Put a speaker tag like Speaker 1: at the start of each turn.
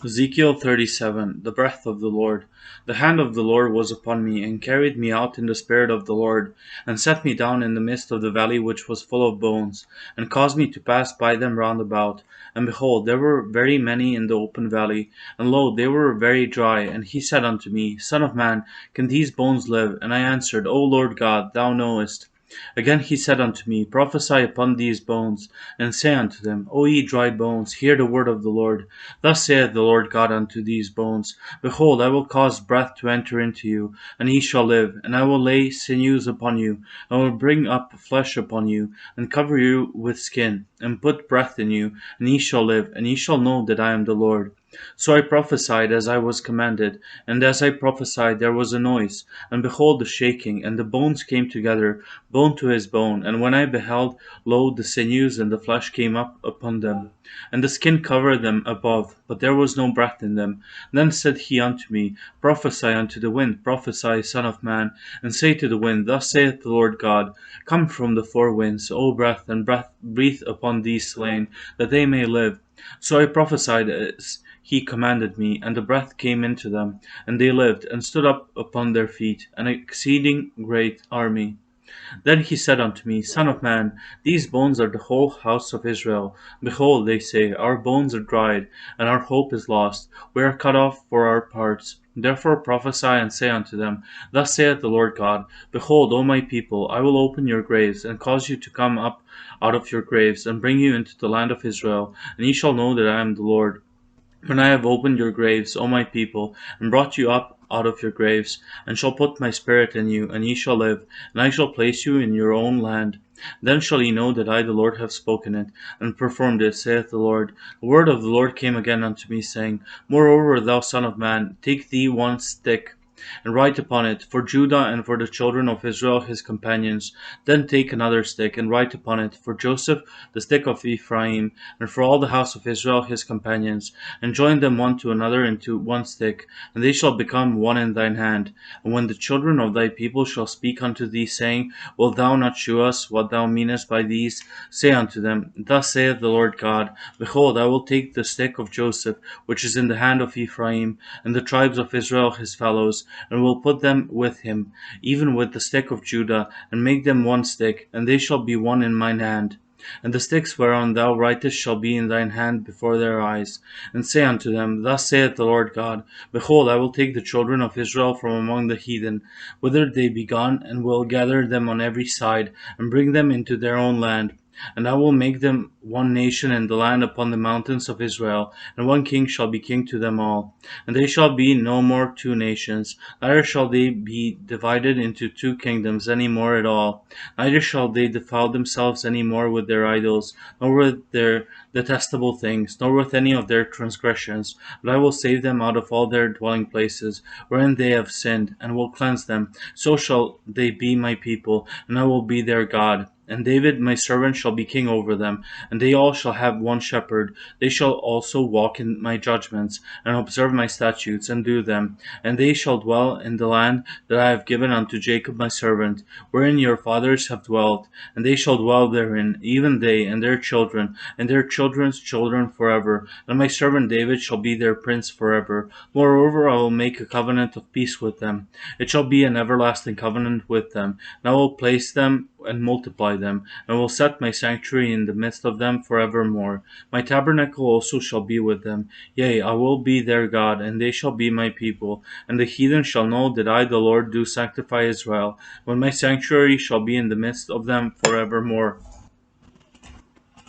Speaker 1: Ezekiel 37. The breath of the Lord. The hand of the Lord was upon me, and carried me out in the spirit of the Lord, and set me down in the midst of the valley which was full of bones, and caused me to pass by them round about. And behold, there were very many in the open valley, and lo, they were very dry. And he said unto me, Son of man, can these bones live? And I answered, O Lord God, thou knowest. Again he said unto me, Prophesy upon these bones, and say unto them, O ye dry bones, hear the word of the Lord. Thus saith the Lord God unto these bones, Behold, I will cause breath to enter into you, and ye shall live. And I will lay sinews upon you, and will bring up flesh upon you, and cover you with skin, and put breath in you, and ye shall live, and ye shall know that I am the Lord. So I prophesied as I was commanded, and as I prophesied there was a noise, and behold the shaking, and the bones came together, bone to his bone. And when I beheld, lo, the sinews and the flesh came up upon them, and the skin covered them above, but there was no breath in them. Then said he unto me, Prophesy unto the wind, prophesy, son of man, and say to the wind, Thus saith the Lord God, Come from the four winds, O breath, and breathe upon these slain, that they may live. So I prophesied as he commanded me, and the breath came into them, and they lived, and stood up upon their feet, an exceeding great army. Then he said unto me, Son of man, these bones are the whole house of Israel. Behold, they say, Our bones are dried, and our hope is lost. We are cut off for our parts. Therefore prophesy and say unto them, Thus saith the Lord God, Behold, O my people, I will open your graves, and cause you to come up out of your graves, and bring you into the land of Israel, and ye shall know that I am the Lord. When I have opened your graves, O my people, and brought you up out of your graves, and shall put my spirit in you, and ye shall live, and I shall place you in your own land. Then shall ye know that I, the Lord, have spoken it, and performed it, saith the Lord. The word of the Lord came again unto me, saying, Moreover, thou son of man, take thee one stick, and write upon it, For Judah and for the children of Israel his companions. Then take another stick, and write upon it, For Joseph the stick of Ephraim, and for all the house of Israel his companions, and join them one to another into one stick, and they shall become one in thine hand. And when the children of thy people shall speak unto thee, saying, Wilt thou not shew us what thou meanest by these? Say unto them, Thus saith the Lord God, Behold, I will take the stick of Joseph, which is in the hand of Ephraim, and the tribes of Israel his fellows, and will put them with him, even with the stick of Judah, and make them one stick, and they shall be one in mine hand. And the sticks whereon thou writest shall be in thine hand before their eyes. And say unto them, Thus saith the Lord God, Behold, I will take the children of Israel from among the heathen, whither they be gone, and will gather them on every side, and bring them into their own land. And I will make them one nation in the land upon the mountains of Israel, and one king shall be king to them all. And they shall be no more two nations, neither shall they be divided into two kingdoms any more at all. Neither shall they defile themselves any more with their idols, nor with their detestable things, nor with any of their transgressions. But I will save them out of all their dwelling places, wherein they have sinned, and will cleanse them. So shall they be my people, and I will be their God. And David my servant shall be king over them, and they all shall have one shepherd. They shall also walk in my judgments, and observe my statutes, and do them. And they shall dwell in the land that I have given unto Jacob my servant, wherein your fathers have dwelt, and they shall dwell therein, even they, and their children's children forever. And my servant David shall be their prince forever. Moreover, I will make a covenant of peace with them. It shall be an everlasting covenant with them, and I will place them and multiply them, and will set my sanctuary in the midst of them forevermore. My tabernacle also shall be with them. Yea, I will be their God, and they shall be my people. And the heathen shall know that I, the Lord, do sanctify Israel, when my sanctuary shall be in the midst of them forevermore.